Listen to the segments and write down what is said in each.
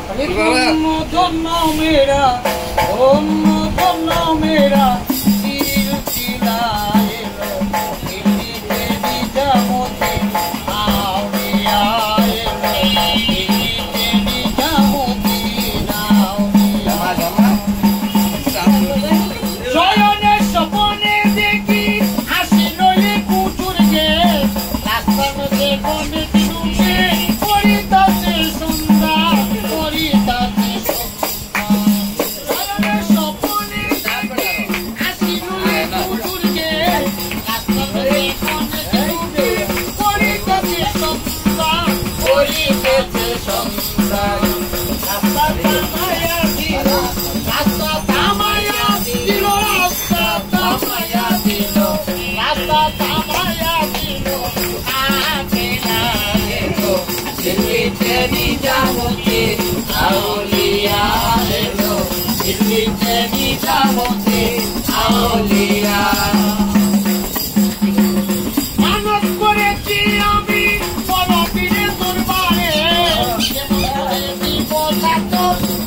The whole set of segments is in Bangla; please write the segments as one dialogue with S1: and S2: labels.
S1: ধন্য ধন্য মেরা ধন্য ধন্য মেরা দিল চিলায়ে দিল্লিতে নিজামতে আউলিয়া দিল্লিতে নিজামতে আউলিয়া জয়নের স্বপনে দেখি হাসি নইলে কুটুর গে রাস্তার মধ্যে বনে দিনুকে করিতাছে সুন্দর করিতাছে জয়নের স্বপনে দেখি হাসি নইলে কুটুর গে রাস্তার মধ্যে বনে দিনুকে করিতাছে সুন্দর করিতাছে সুন্দর রাস্তা তামায়া দিল রাস্তা তামায়া দিল রাস্তা তামায়া দিল রাস্তা তামায়া দিল আখেরা এলো দিল্লিতে নিজামতে আউলিয়া এলো দিল্লিতে নিজামতে আউলিয়া মানত করেছি আমি বড় পীরের দরবারে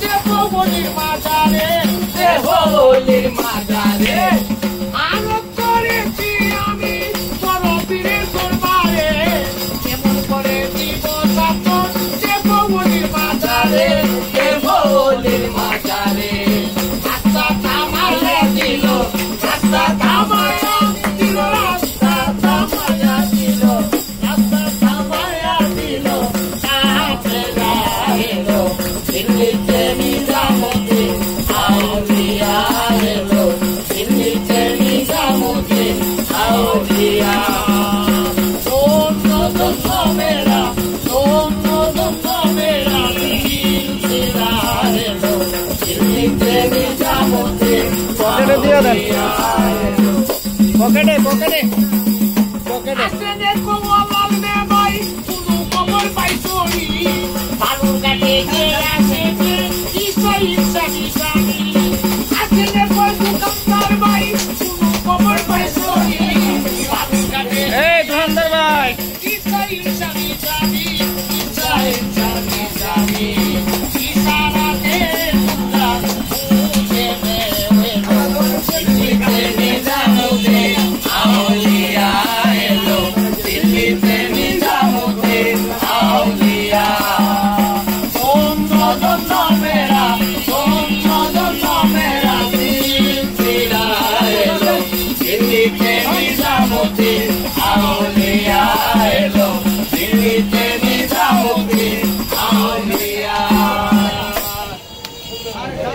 S1: দেবগলির মাজারে দেবগলির মাজারে মানত করেছি আমি বড় পীরের দরবারে কেমন করে দিব সাতর দেবগলির মাজারে দেবগলির মাজারে রাস্তা থামাইয়া দিল রাস্তা থামাইয়া দিল রাস্তা থামাইয়া দিল রাস্তা থামাইয়া দিল আখেরা এলো দিল্লিতে নিজামতে আউলিয়া এলো দিল্লিতে নিজামতে আউলিয়া ধন্য ধন্য মেরা ধন্য ধন্য মেরা দিল তেরা এলো দিল্লিতে নিজামতে আউলিয়া এলো
S2: পকেটে পকেটে পকেটে
S1: আসে দেখো ওয়াল মে ভাই কোনো খবর পাইছো নি বালুর কাটে কে আসে কে ইসাই ইসানি জানি আসে দেখো দোকানদার ভাই কোনো খবর পাইছো নি বালুর কাটে
S2: এই দোকানদার ভাই
S1: ইসাই ইসানি জানি ইসাই ইসানি জানি ইসারাতে তোমরা মুঝে মেরে দিল্লিতে নিজামতে আউলিয়া এলো দিল্লিতে নিজামতে আউলিয়া ধন্য ধন্য মেরা ধন্য ধন্য মেরা দিল তেরা এলো দিল্লিতে নিজামতে আউলিয়া এলো দিল্লিতে নিজামতে আউলিয়া